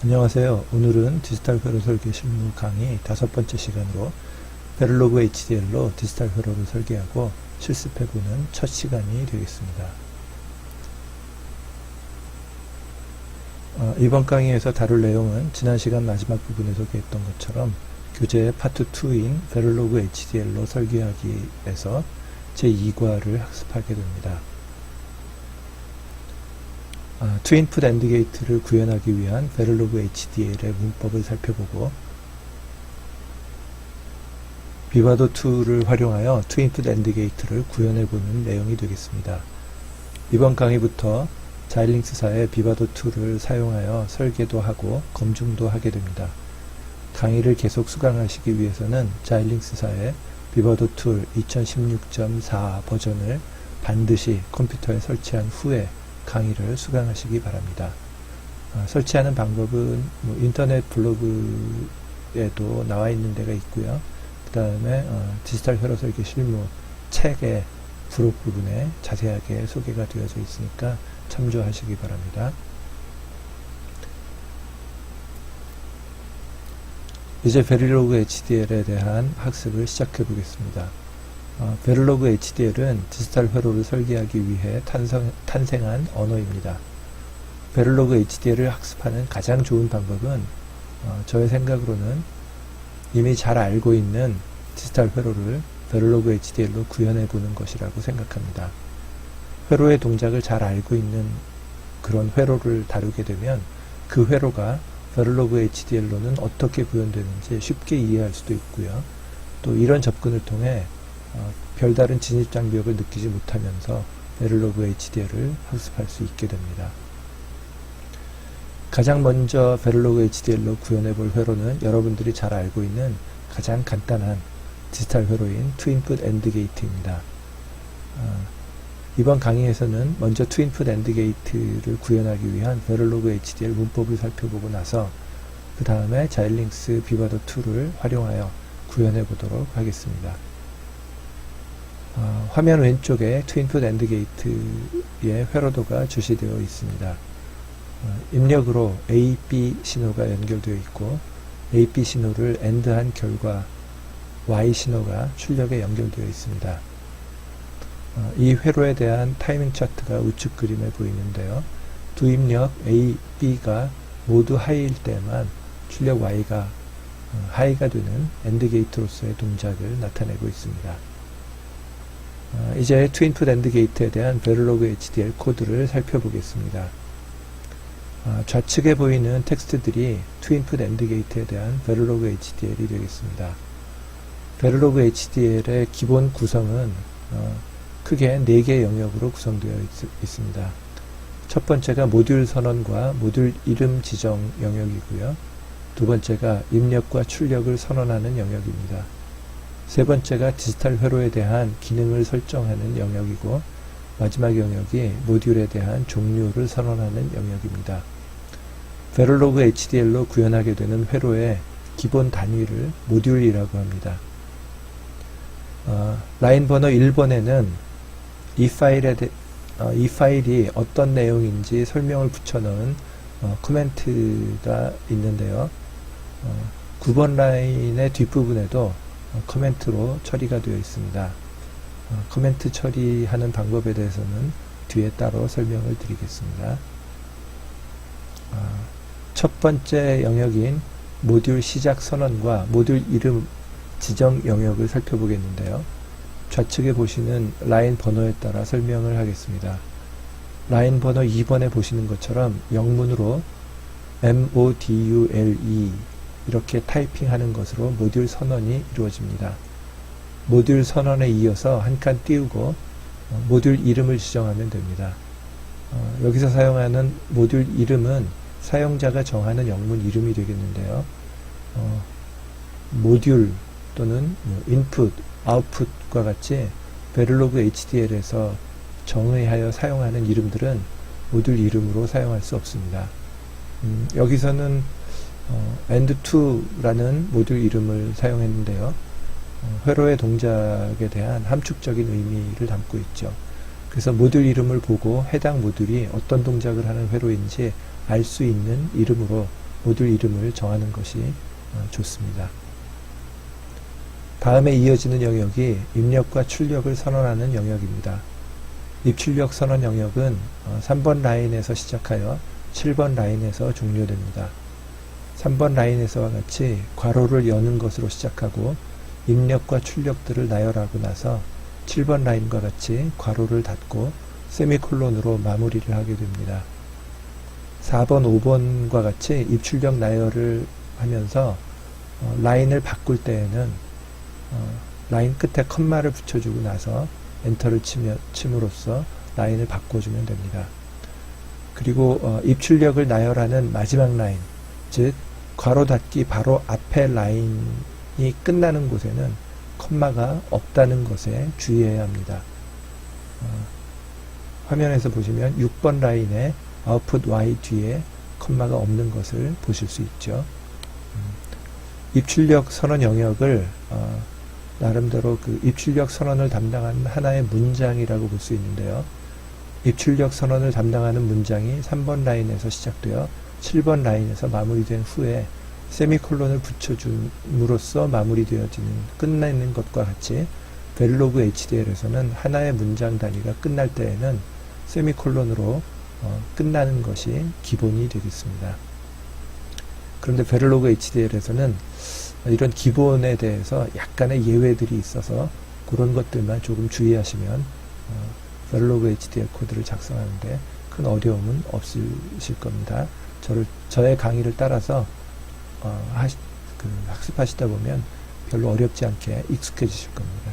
안녕하세요. 오늘은 디지털 회로 설계 실무 강의 5번째 시간으로 베를로그 HDL로 디지털 회로를 설계하고 실습해보는 첫 시간이 되겠습니다. 이번 강의에서 다룰 내용은 지난 시간 마지막 부분에 소개했던 것처럼 교재의 파트 2인 베를로그 HDL로 설계하기에서 제2과를 학습하게 됩니다. 투인풋 AND 게이트를 구현하기 위한 베를로그 HDL의 문법을 살펴보고 비바도 2를 활용하여 투인풋 AND 게이트를 구현해보는 내용이 되겠습니다. 이번 강의부터 자일링스사의 비바도 2를 사용하여 설계도 하고 검증도 하게 됩니다. 강의를 계속 수강하시기 위해서는 자일링스사의 비바도 툴 2016.4 버전을 반드시 컴퓨터에 설치한 후에 강의를 수강하시기 바랍니다. 설치하는 방법은 인터넷 블로그에도 나와 있는 데가 있고요. 그 다음에 디지털 회로 설계 실무 책의 부록 부분에 자세하게 소개가 되어져 있으니까 참조하시기 바랍니다. 이제 베를로그 HDL에 대한 학습을 시작해 보겠습니다. 베를로그 HDL은 디지털 회로를 설계하기 위해 탄생한 언어입니다. 베를로그 HDL을 학습하는 가장 좋은 방법은 저의 생각으로는 이미 잘 알고 있는 디지털 회로를 베를로그 HDL로 구현해 보는 것이라고 생각합니다. 회로의 동작을 잘 알고 있는 그런 회로를 다루게 되면 그 회로가 베를로그 HDL로는 어떻게 구현되는지 쉽게 이해할 수도 있고요. 또 이런 접근을 통해 별다른 진입장벽을 느끼지 못하면서 베를로그 HDL을 학습할 수 있게 됩니다. 가장 먼저 베를로그 HDL로 구현해 볼 회로는 여러분들이 잘 알고 있는 가장 간단한 디지털 회로인 투인풋 AND 게이트입니다. 이번 강의에서는 먼저 투인풋 AND 게이트를 구현하기 위한 베를로그 HDL 문법을 살펴보고 나서 그 다음에 자일링스 비바도 2를 활용하여 구현해 보도록 하겠습니다. 화면 왼쪽에 투인풋 AND 게이트의 회로도가 주시되어 있습니다. 입력으로 A, B 신호가 연결되어 있고 A, B 신호를 AND한 결과 Y 신호가 출력에 연결되어 있습니다. 이 회로에 대한 타이밍 차트가 우측 그림에 보이는데요. 두 입력 A, B가 모두 하이일 때만 출력 Y가 하이가 되는 AND 게이트로서의 동작을 나타내고 있습니다. 이제 투인풋 AND 게이트에 대한 베를로그 HDL 코드를 살펴보겠습니다. 좌측에 보이는 텍스트들이 투인풋 AND 게이트에 대한 베를로그 HDL이 되겠습니다. 베를로그 HDL의 기본 구성은 크게 4개의 영역으로 구성되어 있습니다. 첫 번째가 모듈 선언과 모듈 이름 지정 영역이고요. 두 번째가 입력과 출력을 선언하는 영역입니다. 세 번째가 디지털 회로에 대한 기능을 설정하는 영역이고 마지막 영역이 모듈에 대한 종류를 선언하는 영역입니다. 베를로그 HDL로 구현하게 되는 회로의 기본 단위를 모듈이라고 합니다. 라인 번호 1번에는 이 파일이 어떤 내용인지 설명을 붙여넣은 코멘트가 있는데요. 9번 라인의 뒷부분에도 코멘트로 처리가 되어 있습니다. 코멘트 처리하는 방법에 대해서는 뒤에 따로 설명을 드리겠습니다. 첫 번째 영역인 모듈 시작 선언과 모듈 이름 지정 영역을 살펴보겠는데요. 좌측에 보시는 라인 번호에 따라 설명을 하겠습니다. 라인 번호 2번에 보시는 것처럼 영문으로 MODULE 이렇게 타이핑하는 것으로 모듈 선언이 이루어집니다. 모듈 선언에 이어서 한 칸 띄우고 모듈 이름을 지정하면 됩니다. 여기서 사용하는 모듈 이름은 사용자가 정하는 영문 이름이 되겠는데요. 모듈 또는 인풋, 아웃풋과 같이 베를로그 HDL에서 정의하여 사용하는 이름들은 모듈 이름으로 사용할 수 없습니다. 여기서는 AND2라는 모듈 이름을 사용했는데요. 회로의 동작에 대한 함축적인 의미를 담고 있죠. 그래서 모듈 이름을 보고 해당 모듈이 어떤 동작을 하는 회로인지 알 수 있는 이름으로 모듈 이름을 정하는 것이 좋습니다. 다음에 이어지는 영역이 입력과 출력을 선언하는 영역입니다. 입출력 선언 영역은 3번 라인에서 시작하여 7번 라인에서 종료됩니다. 3번 라인에서와 같이 괄호를 여는 것으로 시작하고 입력과 출력들을 나열하고 나서 7번 라인과 같이 괄호를 닫고 세미콜론으로 마무리를 하게 됩니다. 4번, 5번과 같이 입출력 나열을 하면서 라인을 바꿀 때에는 라인 끝에 컴마를 붙여주고 나서 엔터를 침으로써 라인을 바꿔주면 됩니다. 그리고 입출력을 나열하는 마지막 라인, 즉 괄호 닫기 바로 앞에 라인이 끝나는 곳에는 컴마가 없다는 것에 주의해야 합니다. 화면에서 보시면 6번 라인에 아웃풋 Y 뒤에 컴마가 없는 것을 보실 수 있죠. 입출력 선언 영역을 나름대로 그 입출력 선언을 담당하는 하나의 문장이라고 볼 수 있는데요. 입출력 선언을 담당하는 문장이 3번 라인에서 시작되어 7번 라인에서 마무리된 후에 세미콜론을 붙여줌으로써 마무리되어지는 끝내는 것과 같이 베를로그 HDL에서는 하나의 문장 단위가 끝날 때에는 세미콜론으로 끝나는 것이 기본이 되겠습니다. 그런데 베를로그 HDL에서는 이런 기본에 대해서 약간의 예외들이 있어서 그런 것들만 조금 주의하시면 베를로그 HDL 코드를 작성하는데 큰 어려움은 없으실 겁니다. 저의 강의를 따라서 학습하시다 보면 별로 어렵지 않게 익숙해지실 겁니다.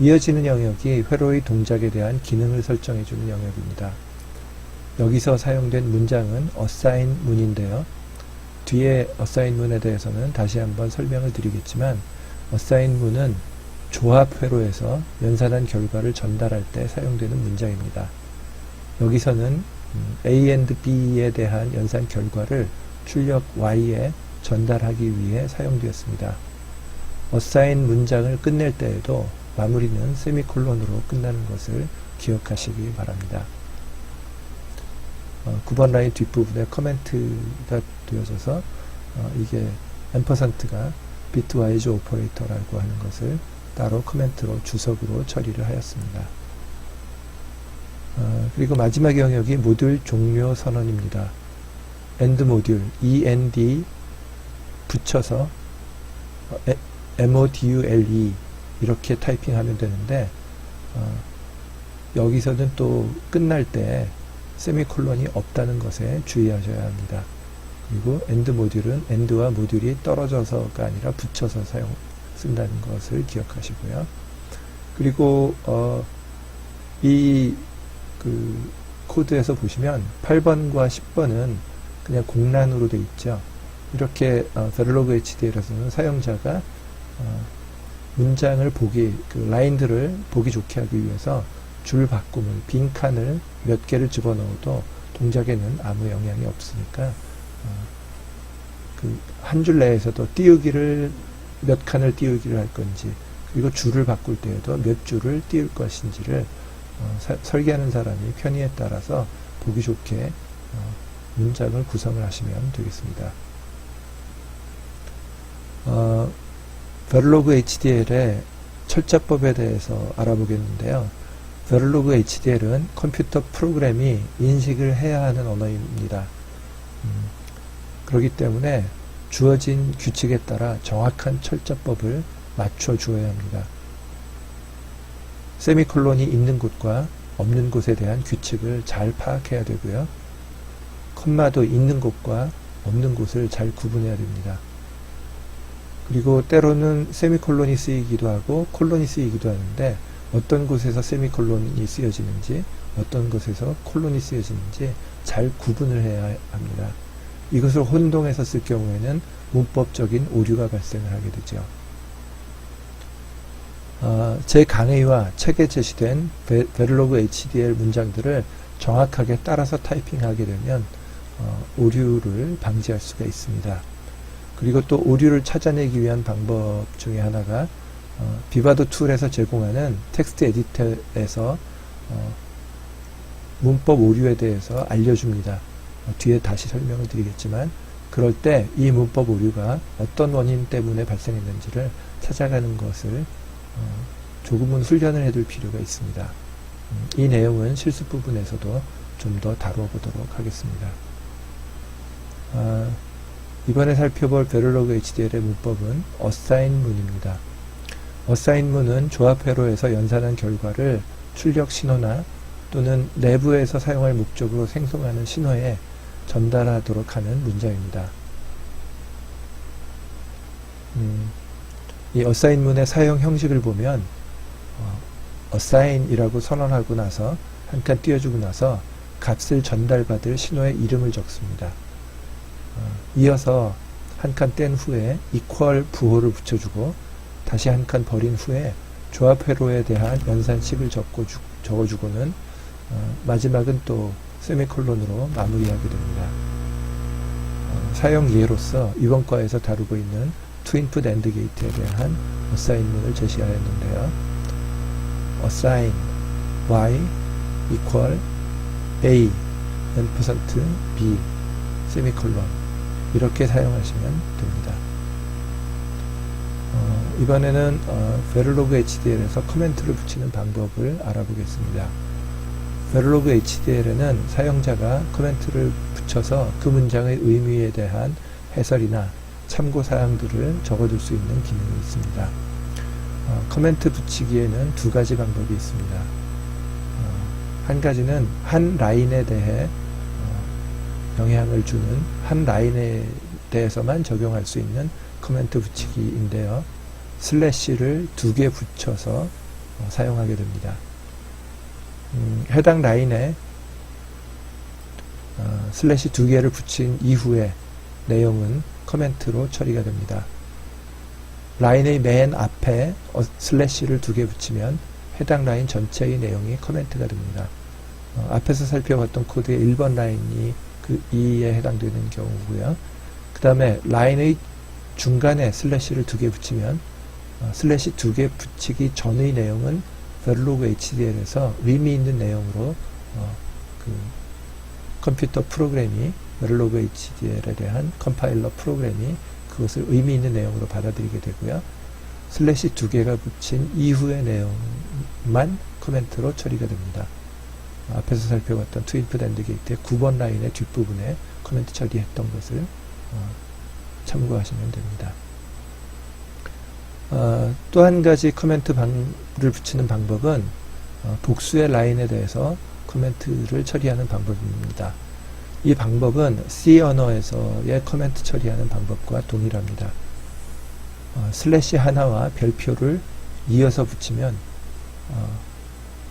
이어지는 영역이 회로의 동작에 대한 기능을 설정해주는 영역입니다. 여기서 사용된 문장은 assign 문인데요. 뒤에 assign 문에 대해서는 다시 한번 설명을 드리겠지만 assign 문은 조합 회로에서 연산한 결과를 전달할 때 사용되는 문장입니다. 여기서는 A and B에 대한 연산 결과를 출력 Y에 전달하기 위해 사용되었습니다. assign 문장을 끝낼 때에도 마무리는 세미콜론으로 끝나는 것을 기억하시기 바랍니다. 9번 라인 뒷부분에 커멘트가 되어져서 이게 앰퍼센트가 비트와이즈 오퍼레이터라고 하는 것을 따로 커멘트로 주석으로 처리를 하였습니다. 그리고 마지막 영역이 모듈 종료 선언입니다. end 모듈 END 붙여서 MODULE 이렇게 타이핑하면 되는데 여기서는 또 끝날 때 세미콜론이 없다는 것에 주의하셔야 합니다. 그리고 end 모듈은 end와 모듈이 떨어져서가 아니라 붙여서 쓴다는 것을 기억하시고요. 그리고 이 코드에서 보시면 8번과 10번은 그냥 공란으로 되어 있죠. 이렇게 베를로그 HDL에서는 사용자가 문장을 라인들을 보기 좋게 하기 위해서 줄 바꿈을, 빈칸을 몇 개를 집어넣어도 동작에는 아무 영향이 없으니까 한 줄 내에서도 띄우기를 몇 칸을 띄우기를 할 건지, 그리고 줄을 바꿀 때에도 몇 줄을 띄울 것인지를 설계하는 사람이 편의에 따라서 보기 좋게 문장을 구성을 하시면 되겠습니다. 베를로그 HDL의 철자법에 대해서 알아보겠는데요. 베를로그 HDL은 컴퓨터 프로그램이 인식을 해야 하는 언어입니다. 그렇기 때문에 주어진 규칙에 따라 정확한 철자법을 맞춰 주어야 합니다. 세미콜론이 있는 곳과 없는 곳에 대한 규칙을 잘 파악해야 되고요. 컴마도 있는 곳과 없는 곳을 잘 구분해야 됩니다. 그리고 때로는 세미콜론이 쓰이기도 하고 콜론이 쓰이기도 하는데 어떤 곳에서 세미콜론이 쓰여지는지 어떤 곳에서 콜론이 쓰여지는지 잘 구분을 해야 합니다. 이것을 혼동해서 쓸 경우에는 문법적인 오류가 발생을 하게 되죠. 제 강의와 책에 제시된 베를로그 HDL 문장들을 정확하게 따라서 타이핑하게 되면 오류를 방지할 수가 있습니다. 그리고 또 오류를 찾아내기 위한 방법 중에 하나가 비바도 툴에서 제공하는 텍스트 에디터에서 문법 오류에 대해서 알려줍니다. 뒤에 다시 설명을 드리겠지만, 그럴 때 이 문법 오류가 어떤 원인 때문에 발생했는지를 찾아가는 것을 조금은 훈련을 해둘 필요가 있습니다. 이 내용은 실습 부분에서도 좀 더 다뤄보도록 하겠습니다. 이번에 살펴볼 베를로그 HDL의 문법은 assign 문입니다. assign 문은 조합 회로에서 연산한 결과를 출력 신호나 또는 내부에서 사용할 목적으로 생성하는 신호에 전달하도록 하는 문장입니다. 이 assign 문의 사용 형식을 보면 assign이라고 선언하고 나서 한 칸 띄워주고 나서 값을 전달받을 신호의 이름을 적습니다. 이어서 한 칸 뗀 후에 equal 부호를 붙여주고 다시 한 칸 버린 후에 조합 회로에 대한 연산식을 적어주고는 마지막은 또 세미콜론으로 마무리하게 됩니다. 사용 예로서 이번 과에서 다루고 있는 투인풋 앤드 게이트에 대한 assign문을 제시하였는데요. assign y equal a %b 세미콜론 이렇게 사용하시면 됩니다. 이번에는 베를로그 HDL에서 커멘트를 붙이는 방법을 알아보겠습니다. 베를로그 HDL에는 사용자가 커멘트를 붙여서 그 문장의 의미에 대한 해설이나 참고사항들을 적어둘 수 있는 기능이 있습니다. 커멘트 붙이기에는 두 가지 방법이 있습니다. 한 가지는 한 라인에 대해 영향을 주는 한 라인에 대해서만 적용할 수 있는 커멘트 붙이기인데요. 슬래시를 2개 붙여서 사용하게 됩니다. 해당 라인에 슬래시 2개를 붙인 이후에 내용은 커멘트로 처리가 됩니다. 라인의 맨 앞에 슬래시를 2개 붙이면 해당 라인 전체의 내용이 커멘트가 됩니다. 앞에서 살펴봤던 코드의 1번 라인이 그 2에 해당되는 경우고요. 그 다음에 라인의 중간에 슬래시를 2개 붙이면 슬래시 2개 붙이기 전의 내용은 베를로그 HDL에서 의미 있는 내용으로 그 컴퓨터 프로그램이 베를로그 HDL에 대한 컴파일러 프로그램이 그것을 의미 있는 내용으로 받아들이게 되고요. 슬래시 2개가 붙인 이후의 내용만 코멘트로 처리가 됩니다. 앞에서 살펴봤던 투인풋 앤드 게이트의 9번 라인의 뒷부분에 코멘트 처리했던 것을 참고하시면 됩니다. 또 한 가지 커멘트를 붙이는 방법은 복수의 라인에 대해서 커멘트를 처리하는 방법입니다. 이 방법은 C 언어에서의 커멘트 처리하는 방법과 동일합니다. 슬래시 하나와 별표를 이어서 붙이면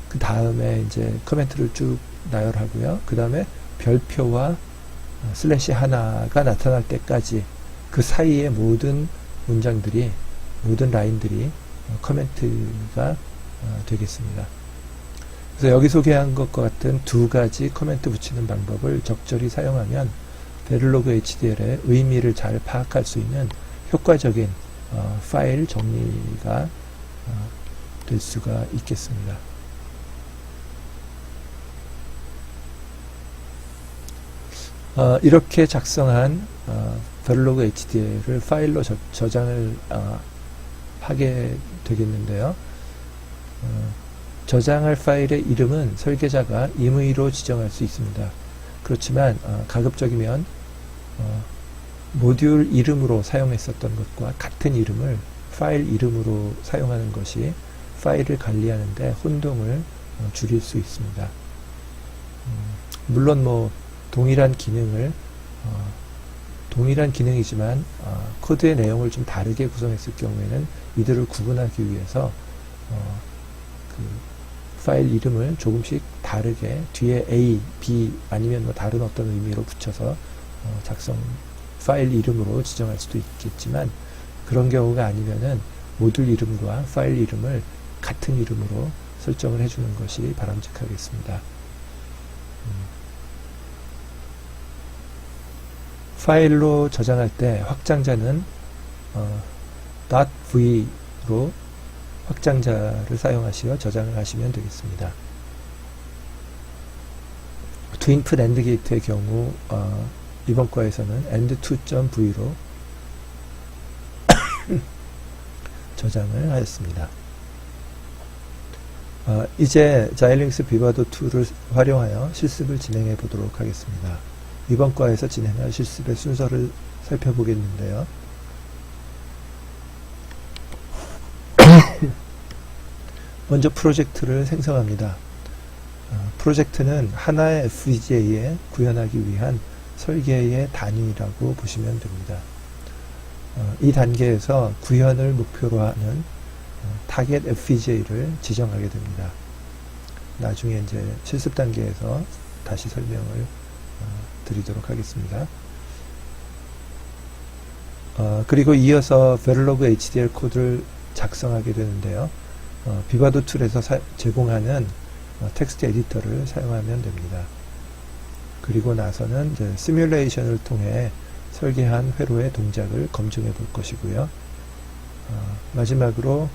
그 다음에 이제 커멘트를 쭉 나열하고요. 그 다음에 별표와 슬래시 하나가 나타날 때까지 그 사이의 모든 문장들이 모든 라인들이 커멘트가 되겠습니다. 그래서 여기 소개한 것과 같은 두 가지 커멘트 붙이는 방법을 적절히 사용하면 베를로그 HDL의 의미를 잘 파악할 수 있는 효과적인 파일 정리가 될 수가 있겠습니다. 이렇게 작성한 베를로그 HDL을 파일로 저장을 하게 되겠는데요. 저장할 파일의 이름은 설계자가 임의로 지정할 수 있습니다. 그렇지만 가급적이면 모듈 이름으로 사용했었던 것과 같은 이름을 파일 이름으로 사용하는 것이 파일을 관리하는 데 혼동을 줄일 수 있습니다. 물론 동일한 기능이지만 코드의 내용을 좀 다르게 구성했을 경우에는 이들을 구분하기 위해서 그 파일 이름을 조금씩 다르게 뒤에 A, B 아니면 다른 어떤 의미로 붙여서 파일 이름으로 지정할 수도 있겠지만 그런 경우가 아니면은 모듈 이름과 파일 이름을 같은 이름으로 설정을 해주는 것이 바람직하겠습니다. 파일로 저장할 때 확장자는 .v로 확장자를 사용하시어 저장을 하시면 되겠습니다. 트윈풋 AND 게이트의 경우 이번 과에서는 AND2.v로 저장을 하였습니다. 이제 자이링스 비바도 2를 활용하여 실습을 진행해 보도록 하겠습니다. 이번 과에서 진행할 실습의 순서를 살펴보겠는데요. 먼저 프로젝트를 생성합니다. 프로젝트는 하나의 FPGA에 구현하기 위한 설계의 단위라고 보시면 됩니다. 이 단계에서 구현을 목표로 하는 타겟 FPGA를 지정하게 됩니다. 나중에 이제 실습 단계에서 다시 설명을 드리도록 하겠습니다. 그리고 이어서 베를로그 HDL 코드를 작성하게 되는데요. 비바도 툴에서 제공하는 텍스트 에디터를 사용하면 됩니다. 그리고 나서는 이제 시뮬레이션을 통해 설계한 회로의 동작을 검증해 볼 것이고요. 마지막으로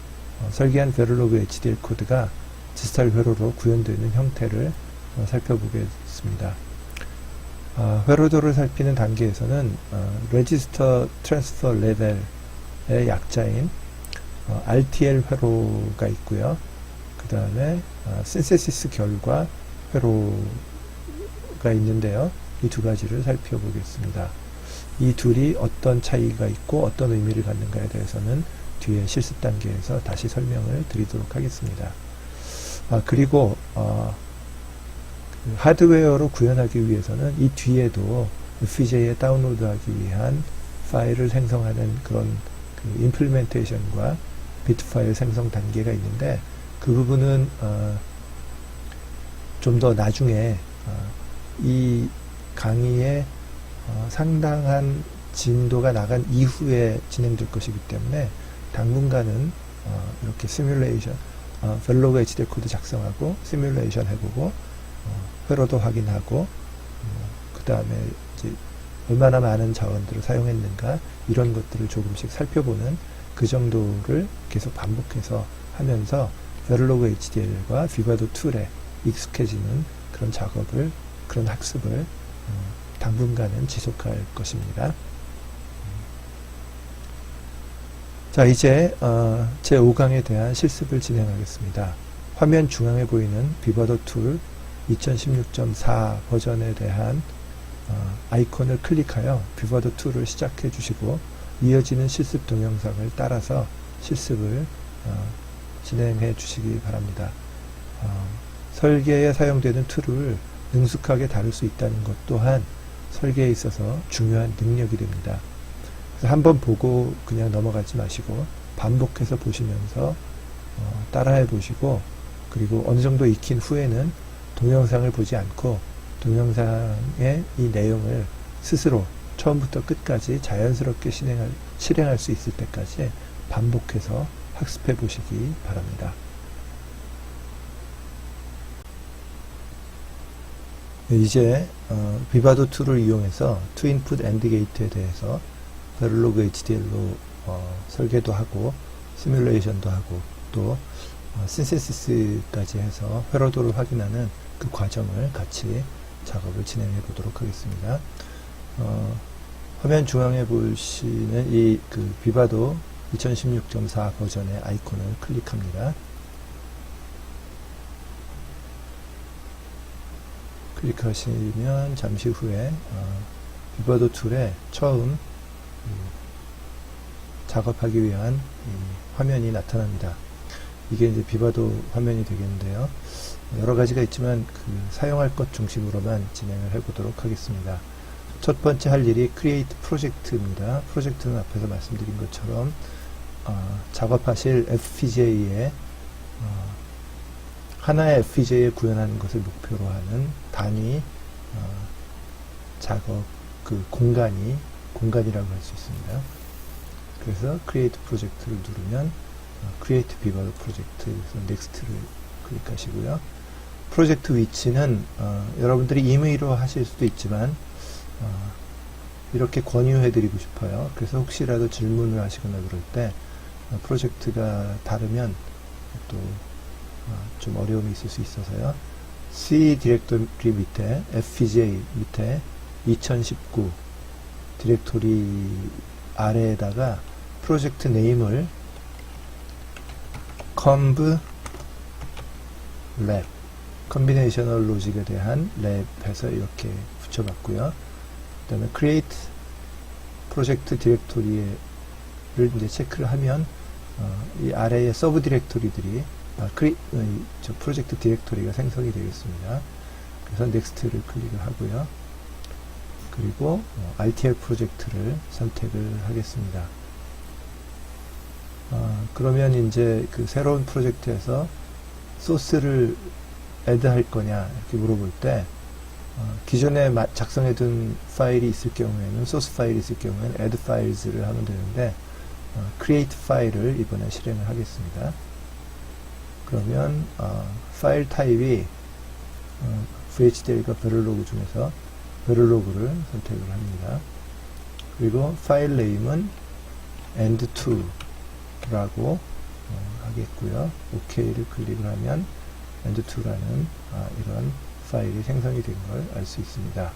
설계한 베를로그 HDL 코드가 디지털 회로로 구현되는 형태를 살펴보겠습니다. 회로도를 살피는 단계에서는 레지스터 트랜스퍼 레벨의 약자인 RTL 회로가 있고요. 그 다음에 신세시스 결과 회로가 있는데요. 이 두 가지를 살펴보겠습니다. 이 둘이 어떤 차이가 있고 어떤 의미를 갖는가에 대해서는 뒤에 실습 단계에서 다시 설명을 드리도록 하겠습니다. 그리고 하드웨어로 구현하기 위해서는 이 뒤에도 FPGA에 다운로드하기 위한 파일을 생성하는 그런 그 임플리멘테이션과 비트 파일 생성 단계가 있는데 그 부분은 좀 더 나중에 이 강의에 상당한 진도가 나간 이후에 진행될 것이기 때문에 당분간은 이렇게 시뮬레이션 베를로그 HDL 코드 작성하고 시뮬레이션 해보고 회로도 확인하고 그 다음에 이제 얼마나 많은 자원들을 사용했는가 이런 것들을 조금씩 살펴보는 그 정도를 계속 반복해서 하면서 베를로그 HDL과 비바도 툴에 익숙해지는 그런 작업을 그런 학습을 당분간은 지속할 것입니다. 자, 이제 제5강에 대한 실습을 진행하겠습니다. 화면 중앙에 보이는 비바도 툴 2016.4 버전에 대한 아이콘을 클릭하여 비바도 툴을 시작해 주시고 이어지는 실습 동영상을 따라서 실습을 진행해 주시기 바랍니다. 설계에 사용되는 툴을 능숙하게 다룰 수 있다는 것 또한 설계에 있어서 중요한 능력이 됩니다. 그래서 한번 보고 그냥 넘어가지 마시고 반복해서 보시면서 따라해 보시고 그리고 어느 정도 익힌 후에는 동영상을 보지 않고 동영상의 이 내용을 스스로 처음부터 끝까지 자연스럽게 실행할 수 있을 때까지 반복해서 학습해 보시기 바랍니다. 이제 비바도 툴을 이용해서 트윈풋 AND 게이트에 대해서 베를로그 HDL로 설계도 하고 시뮬레이션도 하고 또 신세시스까지 해서 회로도를 확인하는 그 과정을 같이 작업을 진행해 보도록 하겠습니다. 화면 중앙에 보시는 이 그 비바도 2016.4 버전의 아이콘을 클릭합니다. 클릭하시면 잠시 후에 비바도 툴에 처음 작업하기 위한 화면이 나타납니다. 이게 이제 비바도 화면이 되겠는데요. 여러 가지가 있지만 그 사용할 것 중심으로만 진행을 해보도록 하겠습니다. 첫 번째 할 일이 Create 프로젝트입니다. 프로젝트는 앞에서 말씀드린 것처럼 작업하실 FPGA에 하나의 FPGA에 구현하는 것을 목표로 하는 단위 작업 그 공간이라고 할 수 있습니다. 그래서 Create 프로젝트를 누르면 Create 비바도 프로젝트에서 Next를 클릭하시고요. 프로젝트 위치는 여러분들이 임의로 하실 수도 있지만 이렇게 권유해 드리고 싶어요. 그래서 혹시라도 질문을 하시거나 그럴 때 프로젝트가 다르면 또 좀 어려움이 있을 수 있어서요. C 디렉토리 밑에 FPGA 밑에 2019 디렉토리 아래에다가 프로젝트 네임을 conv lab 컨비네이셔널 로직에 대한 랩해서 이렇게 붙여봤고요. 그 다음에 create 프로젝트 디렉토리를 이제 체크를 하면 이 아래의 서브 디렉토리들이 저 프로젝트 디렉토리가 생성이 되겠습니다. 그래서 넥스트를 클릭을 하고요. 그리고 RTL 프로젝트를 선택을 하겠습니다. 그러면 이제 그 새로운 프로젝트에서 소스를 애드 할 거냐 이렇게 물어볼 때 기존에 작성해둔 파일이 있을 경우에는 소스 파일이 있을 경우에는 add files를 하면 되는데 create 파일을 이번에 실행을 하겠습니다. 그러면 파일 타입이 VHDL과 베를로그 중에서 베를로그를 선택을 합니다. 그리고 파일 네임은 end2라고 하겠고요. OK를 클릭을 하면 end2라는 이런 파일이 생성이 된 걸 알 수 있습니다.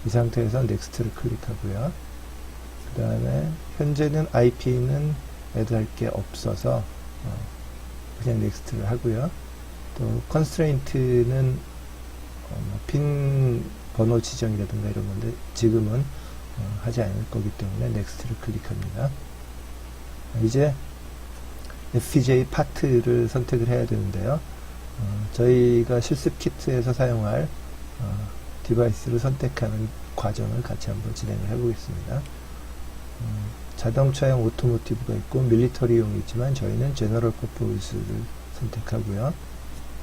이 상태에서 넥스트를 클릭하고요. 그 다음에 현재는 IP는 애드 할 게 없어서 그냥 넥스트를 하고요. 또 constraint는 핀 번호 지정이라든가 이런 건데 지금은 하지 않을 거기 때문에 넥스트를 클릭합니다. 이제 FPGA 파트를 선택을 해야 되는데요. 저희가 실습 키트에서 사용할 디바이스를 선택하는 과정을 같이 한번 진행을 해보겠습니다. 자동차용 오토모티브가 있고 밀리터리용이 있지만 저희는 제너럴 퍼포스를 선택하고요.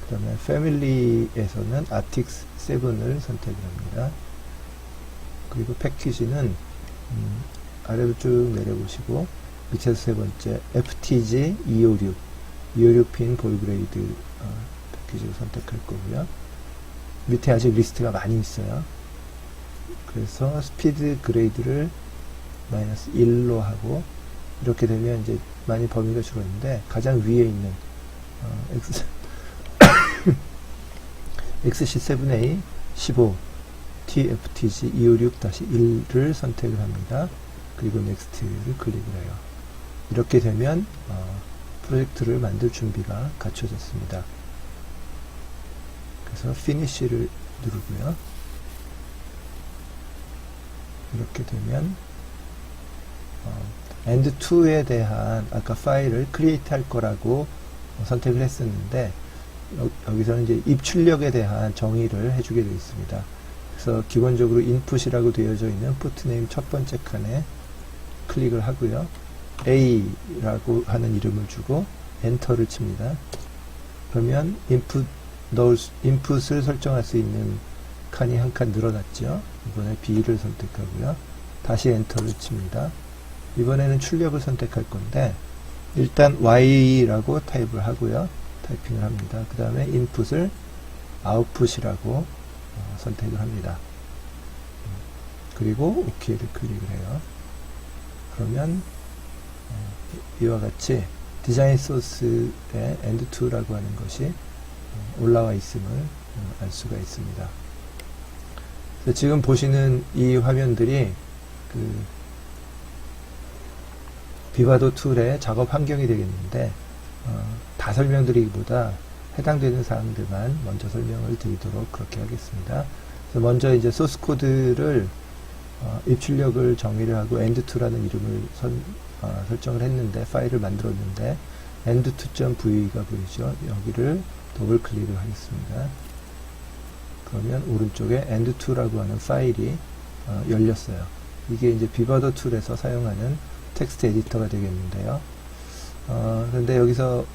그 다음에 패밀리에서는 아틱스 7을 선택을 합니다. 그리고 패키지는 아래로 쭉 내려보시고 밑에서 세 번째 FTG 256 핀 볼그레이드 패키지를 선택할 거고요. 밑에 아직 리스트가 많이 있어요. 그래서 스피드 그레이드를 마이너스 1로 하고 이렇게 되면 이제 많이 범위가 줄었는데 가장 위에 있는 XC7A 15 TFTG 256-1를 선택을 합니다. 그리고 넥스트를 클릭을 해요. 이렇게 되면 프로젝트를 만들 준비가 갖춰졌습니다. 그래서 피니쉬를 누르고요. 이렇게 되면 end2에 대한 아까 파일을 크리에이트 할 거라고 선택을 했었는데 여기서는 이제 입출력에 대한 정의를 해주게 되어 있습니다. 그래서 기본적으로 input이라고 되어져 있는 푸트네임 첫 번째 칸에 클릭을 하고요. A라고 하는 이름을 주고 엔터를 칩니다. 그러면 인풋을 설정할 수 있는 칸이 한 칸 늘어났죠. 이번에 B를 선택하고요. 다시 엔터를 칩니다. 이번에는 출력을 선택할 건데 일단 Y라고 타입을 하고요. 타이핑을 합니다. 그 다음에 인풋을 아웃풋이라고 선택을 합니다. 그리고 OK를 클릭을 해요. 그러면 이와 같이 디자인 소스에 end2라고 하는 것이 올라와 있음을 알 수가 있습니다. 지금 보시는 이 화면들이 그 비바도 툴의 작업 환경이 되겠는데 다 설명드리기보다 해당되는 사항들만 먼저 설명을 드리도록 그렇게 하겠습니다. 그래서 먼저 이제 소스 코드를 입출력을 정의를 하고 end2라는 이름을 설정을 했는데 파일을 만들었는데 end2.v가 보이죠. 여기를 더블 클릭을 하겠습니다. 그러면 오른쪽에 end2라고 하는 파일이 열렸어요. 이게 이제 비바도 툴에서 사용하는 텍스트 에디터가 되겠는데요. 그런데 여기서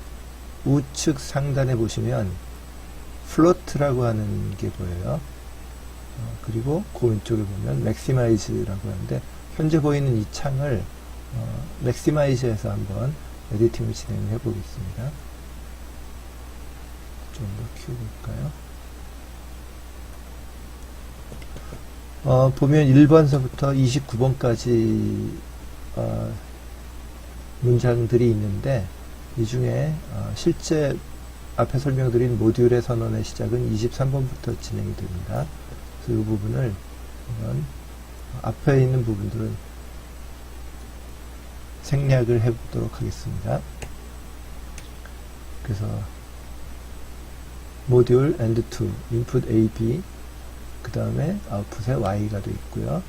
우측 상단에 보시면 플로트라고 하는 게 보여요. 그리고 그 왼쪽에 보면 maximize라고 하는데 현재 보이는 이 창을 maximize에서 한번 에디팅을 진행해 보겠습니다. 좀 더 키워볼까요? 보면 1번서부터 29번까지 문장들이 있는데 이 중에 실제 앞에 설명드린 모듈의 선언의 시작은 23번부터 진행이 됩니다. 그래서 이 부분을 앞에 있는 부분들은 생략을 해보도록 하겠습니다. 그래서 모듈 AND2 input A, B 그 다음에 아웃풋에 Y가 되어 있고요.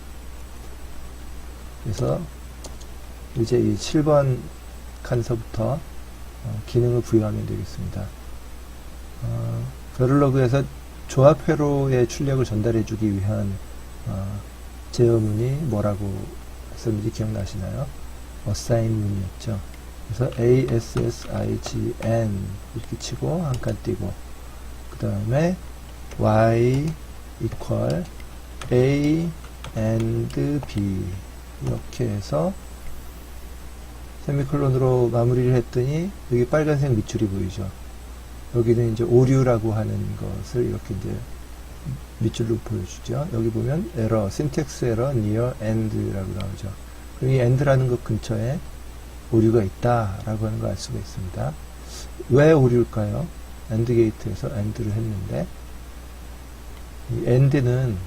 그래서 이제 이 7번 칸서부터 기능을 부여하면 되겠습니다. 베를로그에서 조합 회로의 출력을 전달해 주기 위한 제어문이 뭐라고 했었는지 기억나시나요? assign 문이었죠. 그래서 ASSIGN 이렇게 치고 한 칸 띄고 그 다음에 Y equal A and B 이렇게 해서 세미콜론으로 마무리를 했더니 여기 빨간색 밑줄이 보이죠. 여기는 이제 오류라고 하는 것을 이렇게 이제 밑줄로 보여주죠. 여기 보면 에러, syntax 에러 near end라고 나오죠. 그럼 이 end라는 것 근처에 오류가 있다라고 하는 걸 알 수가 있습니다. 왜 오류일까요? AND 게이트에서 AND를 했는데 이 AND는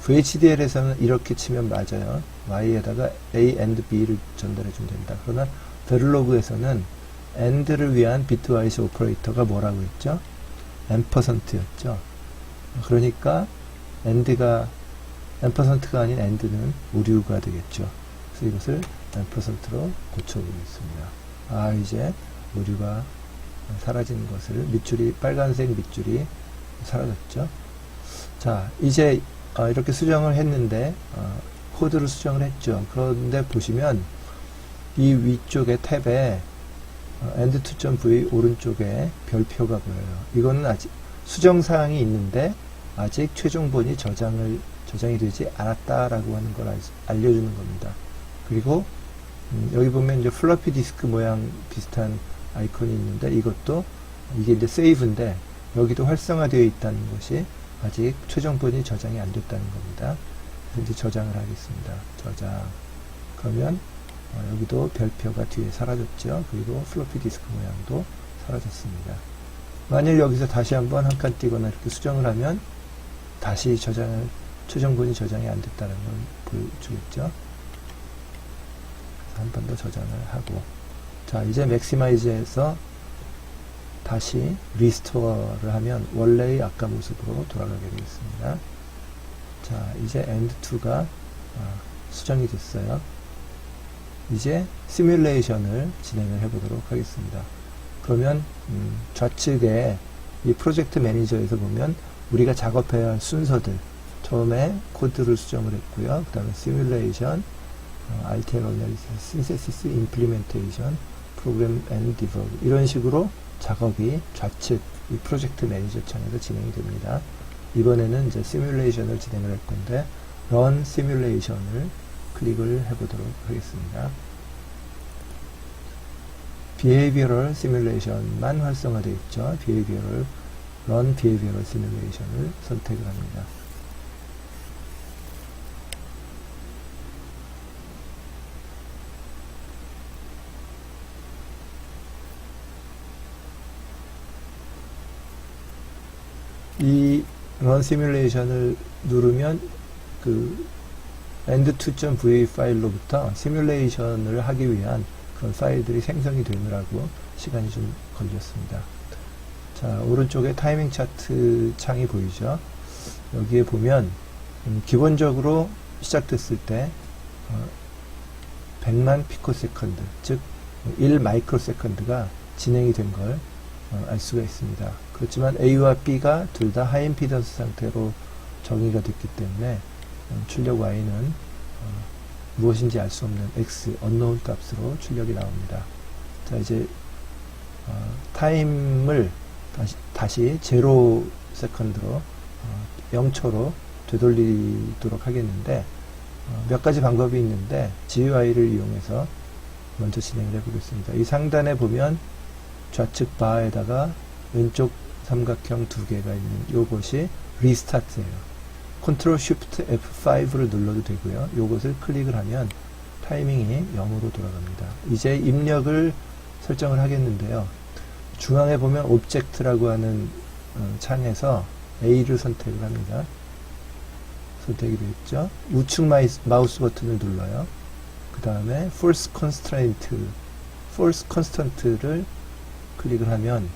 VHDL에서는 이렇게 치면 맞아요. Y에다가 A and B를 전달해 주면 된다. 그러나 베를로그에서는 AND를 위한 비트와이즈 오퍼레이터가 뭐라고 했죠? 앰퍼센트였죠. 그러니까 AND가 앰퍼센트가 아닌 AND는 오류가 되겠죠. 그래서 이것을 앰퍼센트로 고쳐보겠습니다. 이제 오류가 사라지는 것을 밑줄이 빨간색 밑줄이 사라졌죠. 자, 이제 이렇게 수정을 했는데 코드를 수정을 했죠. 그런데 보시면 이 위쪽에 탭에 end2.v 오른쪽에 별표가 보여요. 이거는 아직 수정사항이 있는데 아직 최종본이 저장이 되지 않았다라고 하는 걸 알려주는 겁니다. 그리고 여기 보면 이제 플러피 디스크 모양 비슷한 아이콘이 있는데 이것도 이게 이제 세이브인데 여기도 활성화되어 있다는 것이 아직 최종본이 저장이 안 됐다는 겁니다. 그래서 이제 저장을 하겠습니다. 저장. 그러면 여기도 별표가 뒤에 사라졌죠. 그리고 플로피 디스크 모양도 사라졌습니다. 만일 여기서 다시 한번 한 칸 띄거나 이렇게 수정을 하면 다시 최종본이 저장이 안 됐다는 걸 보여주겠죠. 한 번 더 저장을 하고, 자, 이제 맥시마이즈에서 다시 리스토어를 하면 원래의 아까 모습으로 돌아가게 되겠습니다. 자, 이제 end2가 수정이 됐어요. 이제 시뮬레이션을 진행을 해보도록 하겠습니다. 그러면 좌측에 이 프로젝트 매니저에서 보면 우리가 작업해야 할 순서들, 처음에 코드를 수정을 했고요. 그 다음에 시뮬레이션, RTL 어널리시스, 신세시스, 임플리멘테이션, 프로그램 앤 디버그 이런 식으로 작업이 좌측 이 프로젝트 매니저 창에서 진행이 됩니다. 이번에는 이제 시뮬레이션을 진행을 할 건데 Run Simulation을 클릭을 해보도록 하겠습니다. Behavioral Simulation만 활성화되어 있죠. Run Behavioral Simulation을 선택을 합니다. 이 Run Simulation을 누르면 그 end2.v 파일로부터 시뮬레이션을 하기 위한 그런 파일들이 생성이 되느라고 시간이 좀 걸렸습니다. 자, 오른쪽에 타이밍 차트 창이 보이죠? 여기에 보면 기본적으로 시작됐을 때 100만 피코세컨드, 즉 1 마이크로세컨드가 진행이 된 걸 알 수가 있습니다. 그렇지만 A와 B가 둘 다 하이임피던스 상태로 정의가 됐기 때문에 출력 Y는 무엇인지 알 수 없는 X, unknown 값으로 출력이 나옵니다. 자, 이제 타임을 다시 0 세컨드로 0초로 되돌리도록 하겠는데 몇 가지 방법이 있는데 GUI를 이용해서 먼저 진행을 해보겠습니다. 이 상단에 보면 좌측 바에다가 왼쪽 삼각형 두 개가 있는 요것이 리스타트예요. Ctrl Shift F5를 눌러도 되고요. 요것을 클릭을 하면 타이밍이 0으로 돌아갑니다. 이제 입력을 설정을 하겠는데요. 중앙에 보면 옵젝트라고 하는 창에서 A를 선택을 합니다. 선택이 되었죠. 우측 마우스 버튼을 눌러요. 그 다음에 false constant를 클릭을 하면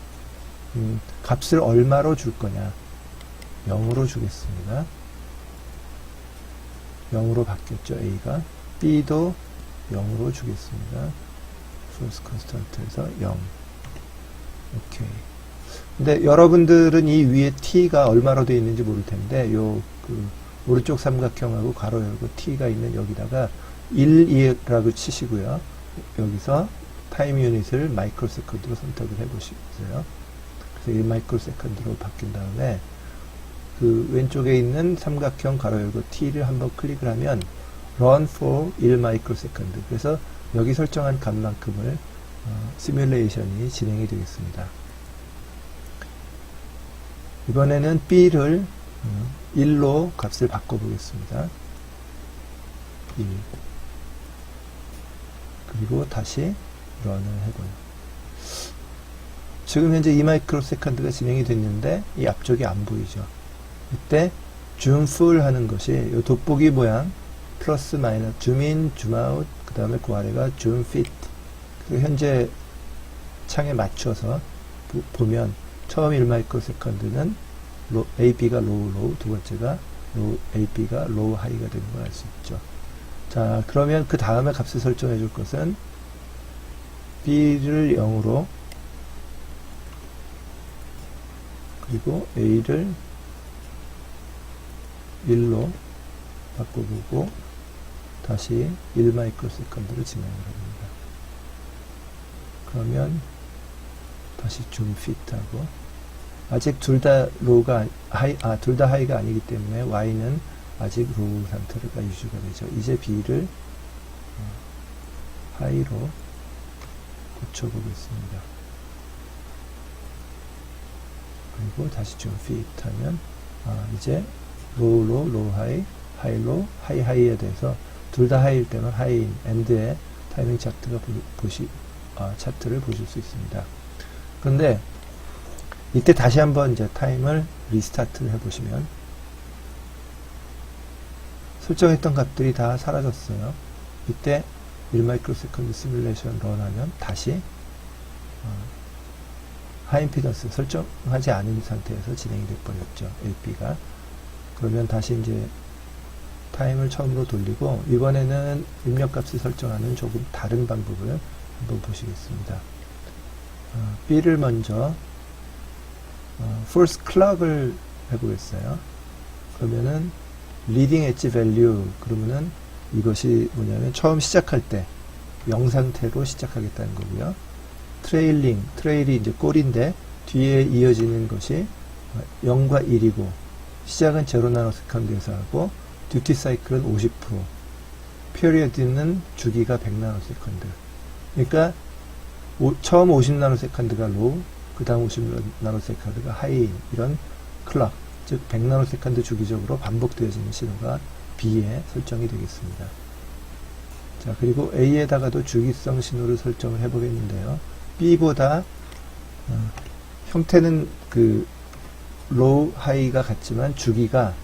값을 얼마로 줄 거냐, 0으로 주겠습니다. 0으로 바뀌었죠. A가. B도 0으로 주겠습니다. false constant에서 0. 오케이. 근데 여러분들은 이 위에 t가 얼마로 되어 있는지 모를 텐데, 오른쪽 삼각형하고 가로 열고 t가 있는 여기다가 1, 2라고 치시고요. 여기서 타임 유닛을 마이크로세컨드로 선택을 해 보시겠어요. 그래서 1 마이크로세컨드로 바뀐 다음에 그 왼쪽에 있는 삼각형 가로 열고 t를 한번 클릭을 하면 run for 1 마이크로세컨드. 그래서 여기 설정한 값만큼을 시뮬레이션이 진행이 되겠습니다. 이번에는 b를 1로 값을 바꿔보겠습니다. 1. 그리고 다시 런을 해봐요. 지금 현재 2 마이크로세컨드가 진행이 됐는데 이 앞쪽이 안 보이죠. 이때 줌 풀 하는 것이 이 돋보기 모양 플러스 마이너스 줌인, 줌아웃, 그 다음에 그 아래가 줌 피트. 현재 창에 맞춰서 보면 처음 1 마이크로세컨드는 AB가 로우, 두 번째가 AB가 로우 하이가 되는 걸 알 수 있죠. 자, 그러면 그 다음에 값을 설정해 줄 것은 B를 0으로 그리고 A를 1로 바꿔보고 다시 1 마이크로세컨드를 진행을 합니다. 그러면 다시 줌 피트하고 아직 둘 다 로우가 둘 다 하이가 아니기 때문에 Y는 아직 로우 상태가 유지가 되죠. 이제 B를 하이로 고쳐보겠습니다. 그리고 다시 좀 피트 하면 이제 로우 하이, 하이 하이에 대해서 둘 다 하이일 때는 하이인 엔드의 타이밍 차트가 차트를 보실 수 있습니다. 그런데 이때 다시 한번 이제 타임을 리스타트를 해보시면 설정했던 값들이 다 사라졌어요. 이때 1 마이크로세컨드 시뮬레이션 런하면 다시 하이임피던스 설정하지 않은 상태에서 진행이 되어버렸죠. AP가. 그러면 다시 이제 타임을 처음으로 돌리고 이번에는 입력값을 설정하는 조금 다른 방법을 한번 보시겠습니다. B를 먼저 false clock을 해보겠어요. 그러면은 leading edge value 그러면은 이것이 뭐냐면 처음 시작할 때 0 상태로 시작하겠다는 거고요. 트레일이 이제 꼴인데 뒤에 이어지는 것이 0과 1이고 시작은 0 나노세컨드에서 하고 듀티 사이클은 50%, 피리어드는 주기가 100 나노세컨드. 그러니까 처음 50 나노세컨드가 로우, 그 다음 50 나노세컨드가 하이인, 이런 클락, 즉 100 나노세컨드 주기적으로 반복되어지는 신호가 B에 설정이 되겠습니다. 자, 그리고 A에다가도 주기성 신호를 설정을 해보겠는데요. B보다 형태는 그 로우, 하이가 같지만 주기가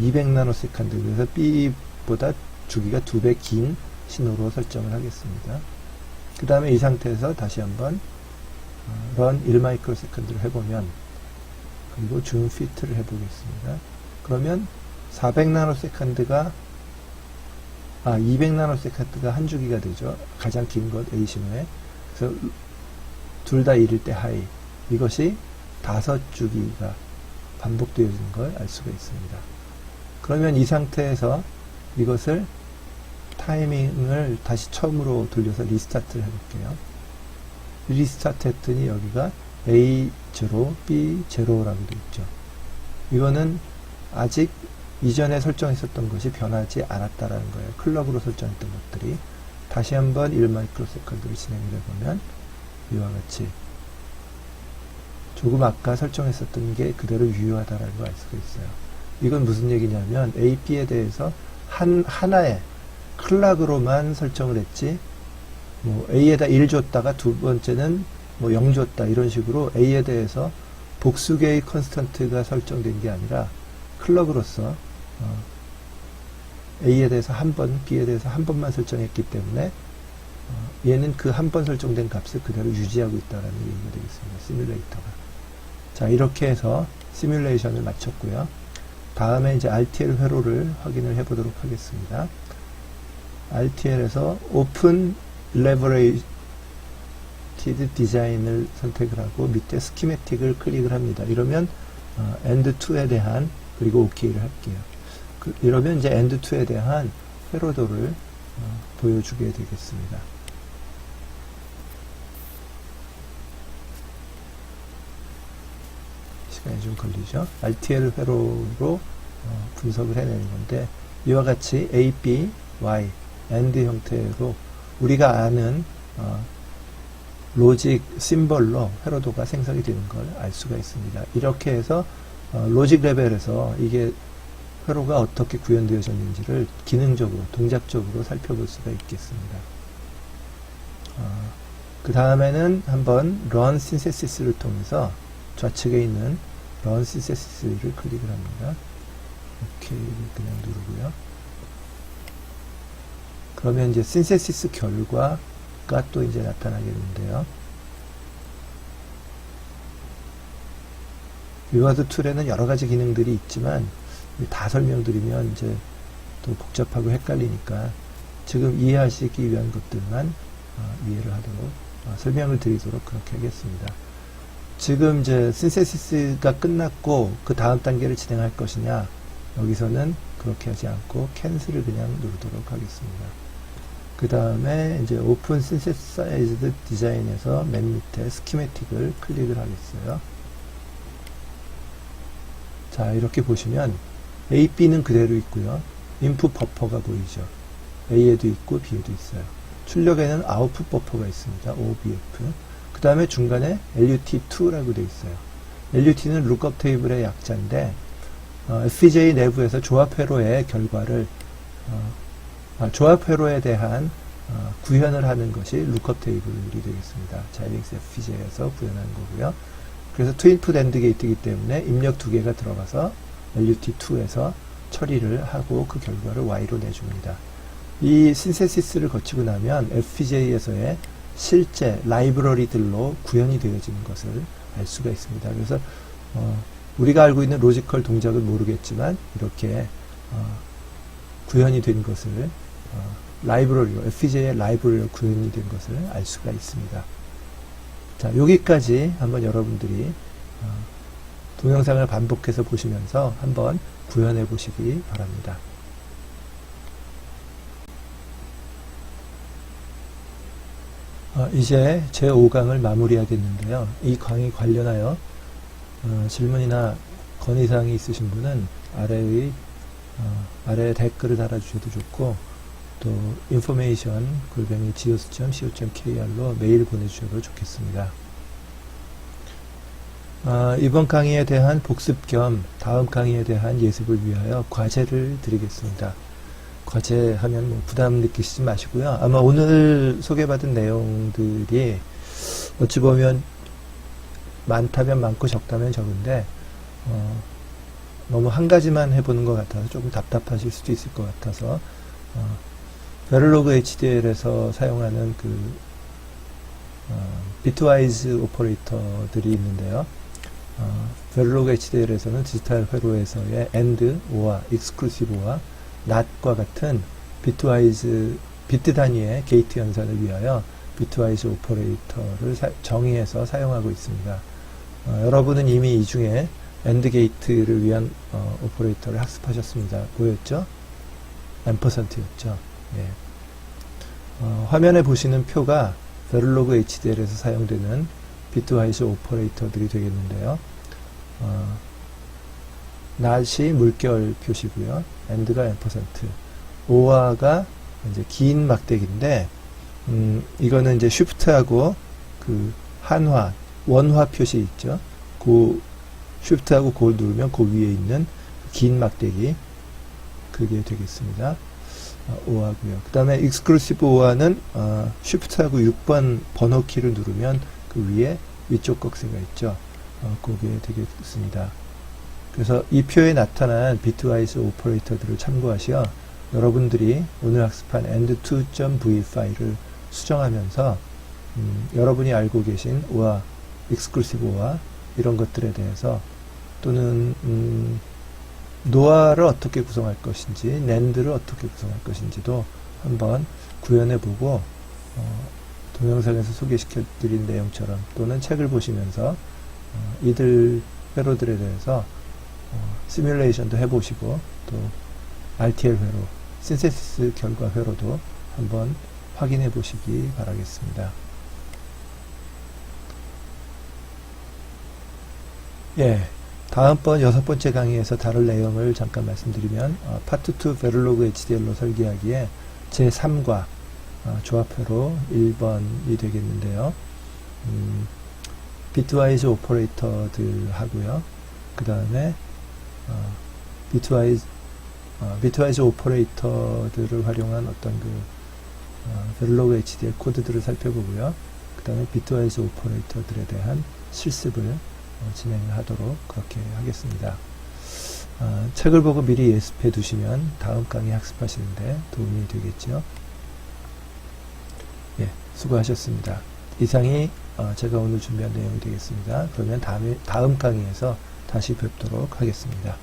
200 나노세컨드, 그래서 B보다 주기가 2배 긴 신호로 설정을 하겠습니다. 그 다음에 이 상태에서 다시 한번 run 1 마이크로세컨드를 해보면, 그리고 줌 피트를 해보겠습니다. 그러면 400 나노세컨드가 200 나노세컨드가 한 주기가 되죠. 가장 긴 것 A 신호에. 그래서 둘 다 1일 때 하이, 이것이 5주기가 반복되어지는 걸 알 수가 있습니다. 그러면 이 상태에서 이것을 타이밍을 다시 처음으로 돌려서 리스타트를 해볼게요. 리스타트 했더니 여기가 A0, B0라고 되어 있죠. 이거는 아직 이전에 설정했었던 것이 변하지 않았다라는 거예요. 클럭으로 설정했던 것들이. 다시 한번 1 마이크로세컨드를 진행을 해보면 이와 같이 조금 아까 설정했었던 게 그대로 유효하다라는 걸 알 수가 있어요. 이건 무슨 얘기냐면 AP에 대해서 하나의 클락으로만 설정을 했지, 뭐 A에다 1 줬다가 두 번째는 뭐 0 줬다 이런 식으로 A에 대해서 복수 개의 컨스턴트가 설정된 게 아니라 클럭으로서 A에 대해서 한 번, B에 대해서 한 번만 설정했기 때문에 얘는 그 한 번 설정된 값을 그대로 유지하고 있다는 얘기가 되겠습니다. 시뮬레이터가. 자, 이렇게 해서 시뮬레이션을 마쳤고요. 다음에 이제 RTL 회로를 확인을 해보도록 하겠습니다. RTL에서 오픈 레버레이티드 디자인을 선택을 하고 밑에 스키매틱을 클릭을 합니다. 이러면 end2에 대한 그리고 OK를 할게요. 이러면 이제 end2에 대한 회로도를 보여주게 되겠습니다. 시간이 좀 걸리죠. RTL 회로로 분석을 해내는 건데 이와 같이 A, B, Y, AND 형태로 우리가 아는 로직 심벌로 회로도가 생성이 되는 걸 알 수가 있습니다. 이렇게 해서 로직 레벨에서 이게 회로가 어떻게 구현되어졌는지를 기능적으로, 동작적으로 살펴볼 수가 있겠습니다. 그 다음에는 한번 Run Synthesis를 통해서 좌측에 있는 Run Synthesis를 클릭을 합니다. OK를 그냥 누르고요. 그러면 이제 Synthesis 결과가 또 이제 나타나게 되는데요. 리와드 툴에는 여러 가지 기능들이 있지만 다 설명드리면 이제 또 복잡하고 헷갈리니까 지금 이해하시기 위한 것들만 이해를 하도록 설명을 드리도록 그렇게 하겠습니다. 지금 이제 신세시스가 끝났고 그 다음 단계를 진행할 것이냐, 여기서는 그렇게 하지 않고 캔슬을 그냥 누르도록 하겠습니다. 그 다음에 이제 오픈 신세사이즈드 디자인에서 맨 밑에 스키매틱을 클릭을 하겠어요. 자, 이렇게 보시면 A, B는 그대로 있고요. 인풋 버퍼가 보이죠. A에도 있고 B에도 있어요. 출력에는 아웃풋 버퍼가 있습니다. OBF. 그 다음에 중간에 LUT2라고 되어 있어요. LUT는 lookup 테이블의 약자인데 FPGA 내부에서 조합 회로의 결과를 조합 회로에 대한 구현을 하는 것이 lookup 테이블이 되겠습니다. 자이링스 FPGA에서 구현하는 거고요. 그래서 투인풋 엔드 게이트이기 때문에 입력 두 개가 들어가서 LUT2에서 처리를 하고 그 결과를 Y로 내줍니다. 이 신세시스를 거치고 나면 FPGA에서의 실제 라이브러리들로 구현이 되어지는 것을 알 수가 있습니다. 그래서 우리가 알고 있는 로지컬 동작은 모르겠지만 이렇게 구현이 된 것을 라이브러리로, FPGA의 라이브러리로 구현이 된 것을 알 수가 있습니다. 자, 여기까지 한번 여러분들이 동영상을 반복해서 보시면서 한번 구현해 보시기 바랍니다. 이제 제 5강을 마무리하겠는데요. 이 강의 관련하여 질문이나 건의사항이 있으신 분은 아래에 댓글을 달아주셔도 좋고, 또 information@geos.co.kr로 메일 보내주셔도 좋겠습니다. 이번 강의에 대한 복습 겸 다음 강의에 대한 예습을 위하여 과제를 드리겠습니다. 과제하면 뭐 부담 느끼시지 마시고요. 아마 오늘 소개받은 내용들이 어찌 보면 많다면 많고 적다면 적은데 너무 한 가지만 해보는 것 같아서 조금 답답하실 수도 있을 것 같아서 베를로그 HDL에서 사용하는 그 비트와이즈 오퍼레이터들이 있는데요. 베를로그 HDL에서는 디지털 회로에서의 AND, OR, exclusive OR, NOT과 같은 비트 단위의 게이트 연산을 위하여 비트와이즈 오퍼레이터를 정의해서 사용하고 있습니다. 여러분은 이미 이 중에 AND 게이트를 위한 오퍼레이터를 학습하셨습니다. 뭐였죠? 앰퍼센트였죠. 예. 화면에 보시는 표가 베를로그 HDL에서 사용되는 비트와이즈 오퍼레이터들이 되겠는데요. not이 물결 표시고요. and가 앰퍼센트, or가 이제 긴 막대기인데, 이거는 이제 쉬프트하고 그 한화, 원화 표시 있죠. 그 쉬프트하고 그걸 누르면 그 위에 있는 긴 막대기, 그게 되겠습니다. OR고요. 그 다음에 exclusive OR는 쉬프트하고 6번 번호키를 누르면 그 그 위에 위쪽 곡새가 있죠. 그게 되겠습니다. 그래서 이 표에 나타난 비트와이즈 오퍼레이터들을 참고하시어 여러분들이 오늘 학습한 end2.v 파일을 수정하면서 여러분이 알고 계신 OR, exclusive OR 이런 것들에 대해서 또는 노아를 어떻게 구성할 것인지 낸드를 어떻게 구성할 것인지도 한번 구현해보고 동영상에서 소개시켜 드린 내용처럼 또는 책을 보시면서 이들 회로들에 대해서 시뮬레이션도 해보시고 또 RTL 회로, 신세시스 결과 회로도 한번 확인해 보시기 바라겠습니다. 예, 다음번 6번째 강의에서 다룰 내용을 잠깐 말씀드리면 파트 2 베를로그 HDL로 설계하기에 제3과 조합회로 1번이 되겠는데요. 비트와이즈 오퍼레이터들 하고요. 그 다음에 비트와이즈 오퍼레이터들을 활용한 어떤 베를로그 HDL 코드들을 살펴보고요. 그 다음에 비트와이즈 오퍼레이터들에 대한 실습을 진행하도록 그렇게 하겠습니다. 책을 보고 미리 예습해 두시면 다음 강의 학습하시는데 도움이 되겠죠. 예, 수고하셨습니다. 이상이 제가 오늘 준비한 내용이 되겠습니다. 그러면 다음 강의에서 다시 뵙도록 하겠습니다.